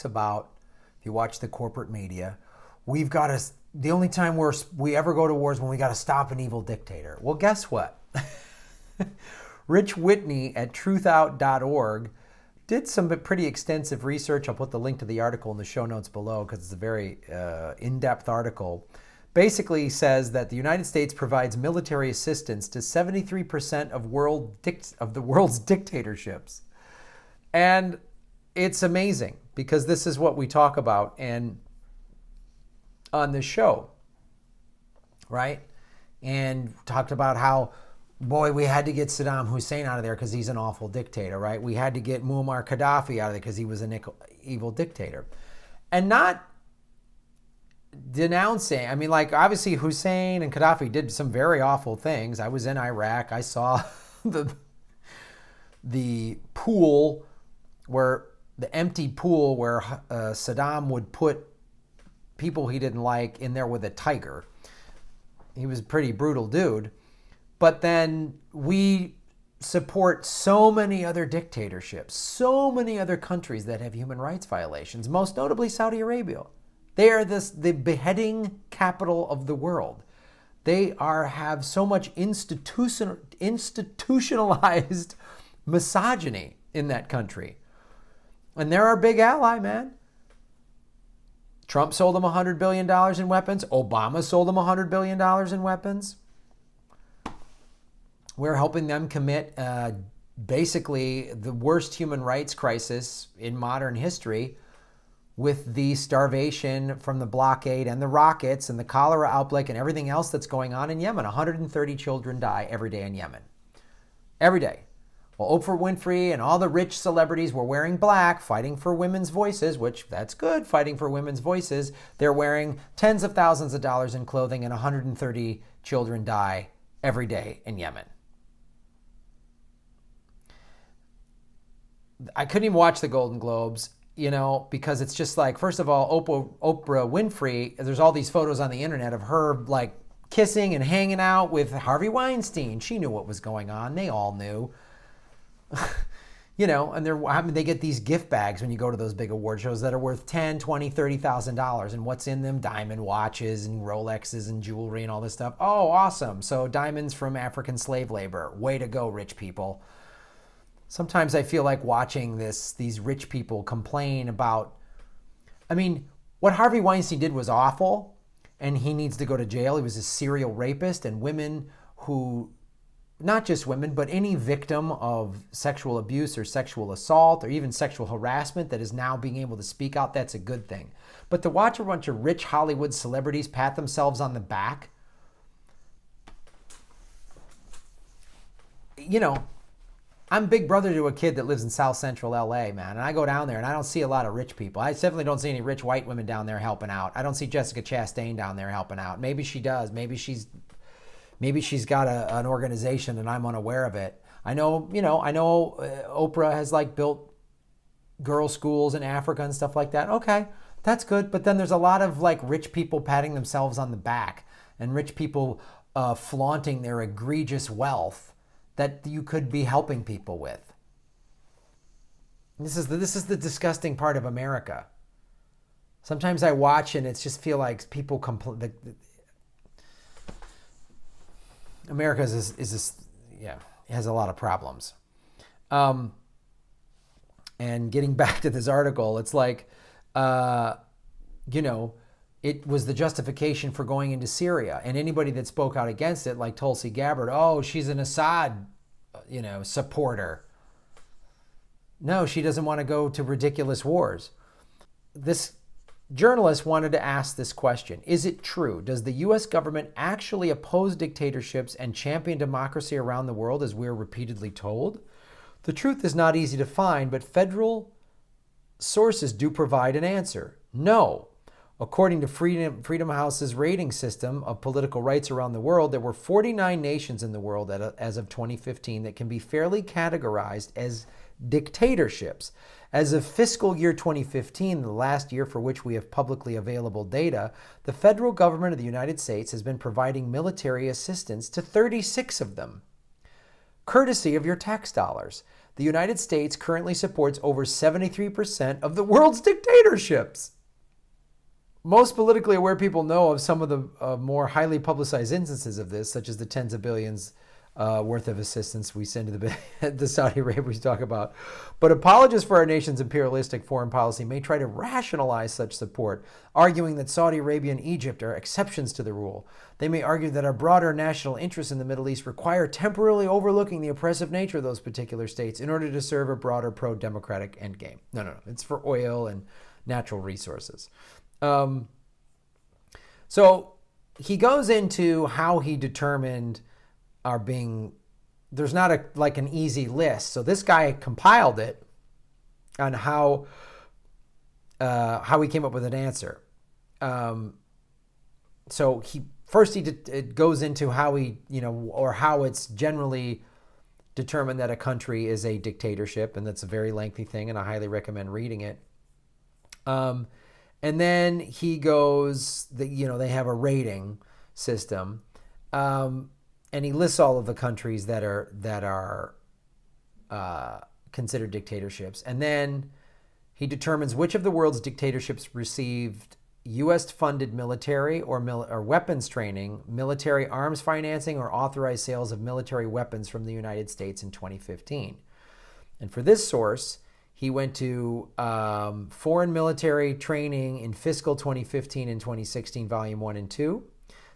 about, if you watch the corporate media, we've got to, the only time we ever go to war is when we got to stop an evil dictator. Well, guess what? Rich Whitney at truthout.org did some pretty extensive research. I'll put the link to the article in the show notes below because it's a very in-depth article. Basically says that the United States provides military assistance to 73% of the world's dictatorships. And it's amazing because this is what we talk about and on this show, right? And talked about how, boy, we had to get Saddam Hussein out of there because he's an awful dictator, right? We had to get Muammar Gaddafi out of there because he was an evil dictator. And not denouncing, I mean, like, obviously Hussein and Gaddafi did some very awful things. I was in Iraq. I saw the pool where, the empty pool where Saddam would put people he didn't like in there with a tiger. He was a pretty brutal dude. But then we support so many other dictatorships, so many other countries that have human rights violations, most notably Saudi Arabia. They are the beheading capital of the world. They have so much institutionalized misogyny in that country. And they're our big ally, man. Trump sold them $100 billion in weapons. Obama sold them $100 billion in weapons. We're helping them commit basically the worst human rights crisis in modern history with the starvation from the blockade and the rockets and the cholera outbreak and everything else that's going on in Yemen. 130 children die every day in Yemen. Every day. Well, Oprah Winfrey and all the rich celebrities were wearing black, fighting for women's voices, which that's good, fighting for women's voices. They're wearing tens of thousands of dollars in clothing and 130 children die every day in Yemen. I couldn't even watch the Golden Globes, because it's just like, first of all, Oprah Winfrey, there's all these photos on the internet of her like kissing and hanging out with Harvey Weinstein. She knew what was going on. They all knew. And they get these gift bags when you go to those big award shows that are worth $10,000, $20,000, $30,000. And what's in them? Diamond watches and Rolexes and jewelry and all this stuff. Oh, awesome. So diamonds from African slave labor. Way to go, rich people. Sometimes I feel like watching these rich people complain about, what Harvey Weinstein did was awful and he needs to go to jail. He was a serial rapist, and women who, not just women, but any victim of sexual abuse or sexual assault or even sexual harassment that is now being able to speak out, that's a good thing. But to watch a bunch of rich Hollywood celebrities pat themselves on the back, I'm big brother to a kid that lives in South Central LA, man. And I go down there and I don't see a lot of rich people. I definitely don't see any rich white women down there helping out. I don't see Jessica Chastain down there helping out. Maybe she does. Maybe she's got an organization and I'm unaware of it. I know Oprah has built girls' schools in Africa and stuff like that. Okay, that's good. But then there's a lot of rich people patting themselves on the back and rich people flaunting their egregious wealth that you could be helping people with. This is the disgusting part of America. Sometimes I watch and it's just feel like people complain. America has a lot of problems. And getting back to this article, it's like, it was the justification for going into Syria. And anybody that spoke out against it, like Tulsi Gabbard, oh, she's an Assad, supporter. No, she doesn't want to go to ridiculous wars. This journalist wanted to ask this question. Is it true? Does the U.S. government actually oppose dictatorships and champion democracy around the world as we're repeatedly told? The truth is not easy to find, but federal sources do provide an answer. No. According to Freedom House's rating system of political rights around the world, there were 49 nations in the world as of 2015 that can be fairly categorized as dictatorships. As of fiscal year 2015, the last year for which we have publicly available data, the federal government of the United States has been providing military assistance to 36 of them, courtesy of your tax dollars. the United States currently supports over 73% of the world's dictatorships. Most politically aware people know of some of the more highly publicized instances of this, such as the tens of billions worth of assistance we send to the Saudi Arabia we talk about. But apologists for our nation's imperialistic foreign policy may try to rationalize such support, arguing that Saudi Arabia and Egypt are exceptions to the rule. They may argue that our broader national interests in the Middle East require temporarily overlooking the oppressive nature of those particular states in order to serve a broader pro-democratic endgame. No. It's for oil and natural resources. So he goes into how he determined there's not an easy list. So this guy compiled it on how he came up with an answer. So it goes into how how it's generally determined that a country is a dictatorship, and that's a very lengthy thing, and I highly recommend reading it. And then he goes, they have a rating system, and he lists all of the countries that are considered dictatorships. And then he determines which of the world's dictatorships received U.S.-funded military or weapons training, military arms financing, or authorized sales of military weapons from the United States in 2015. And for this source, he went to Foreign Military Training in Fiscal 2015 and 2016, Volume 1 and 2,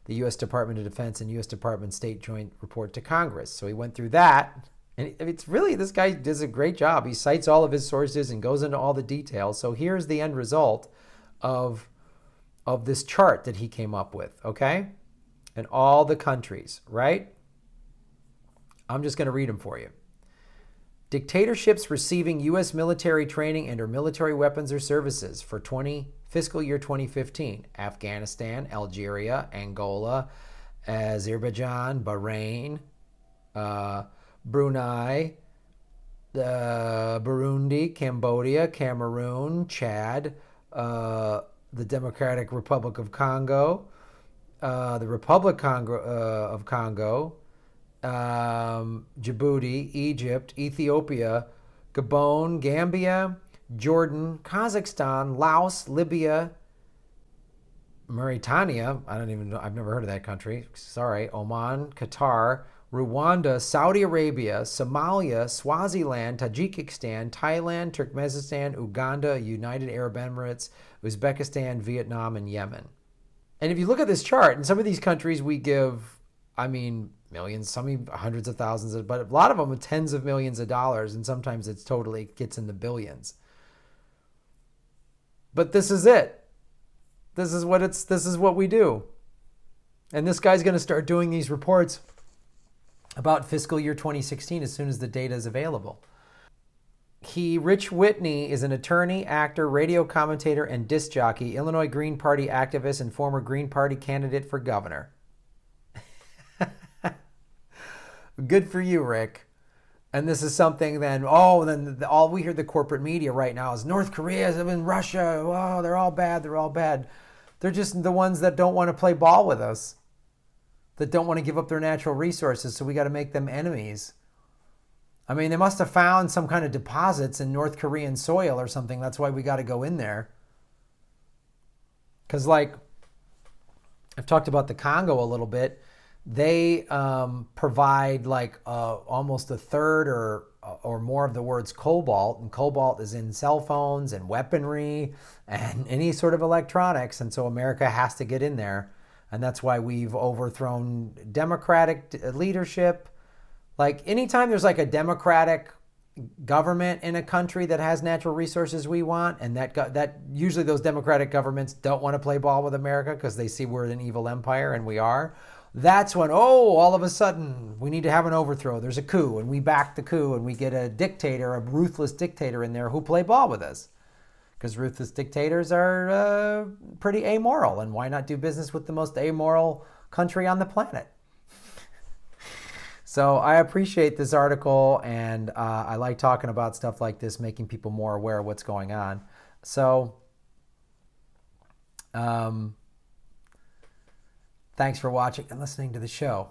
the U.S. Department of Defense and U.S. Department of State Joint Report to Congress. So he went through that. And it's really, this guy does a great job. He cites all of his sources and goes into all the details. So here's the end result of this chart that he came up with, okay? And all the countries, right? I'm just going to read them for you. Dictatorships receiving U.S. military training and or military weapons or services for fiscal year 2015. Afghanistan, Algeria, Angola, Azerbaijan, Bahrain, Brunei, Burundi, Cambodia, Cameroon, Chad, the Democratic Republic of Congo, the Republic of Congo, Djibouti, Egypt, Ethiopia, Gabon, Gambia, Jordan, Kazakhstan, Laos, Libya, Mauritania, I've never heard of that country, sorry, Oman, Qatar, Rwanda, Saudi Arabia, Somalia, Swaziland, Tajikistan, Thailand, Turkmenistan, Uganda, United Arab Emirates, Uzbekistan, Vietnam, and Yemen. And if you look at this chart, in some of these countries we give, millions, some hundreds of thousands, but a lot of them are tens of millions of dollars, and sometimes it gets in the billions. But this is it. This is what we do. And this guy's going to start doing these reports about fiscal year 2016 as soon as the data is available. Rich Whitney is an attorney, actor, radio commentator, and disc jockey, Illinois Green Party activist, and former Green Party candidate for governor. Good for you, Rick. And this is something then all we hear the corporate media right now is North Korea and Russia. Oh, they're all bad. They're just the ones that don't want to play ball with us, that don't want to give up their natural resources, so we got to make them enemies. They must have found some kind of deposits in North Korean soil or something. That's why we got to go in there. Because I've talked about the Congo a little bit. They provide almost a third or more of the world's cobalt, and cobalt is in cell phones and weaponry and any sort of electronics, and so America has to get in there, and that's why we've overthrown democratic leadership. Anytime there's a democratic government in a country that has natural resources we want, and that usually those democratic governments don't want to play ball with America because they see we're an evil empire, and we are. That's when, all of a sudden, we need to have an overthrow. There's a coup, and we back the coup, and we get a ruthless dictator in there who play ball with us. Because ruthless dictators are pretty amoral, and why not do business with the most amoral country on the planet? So I appreciate this article, and I like talking about stuff like this, making people more aware of what's going on. So thanks for watching and listening to the show.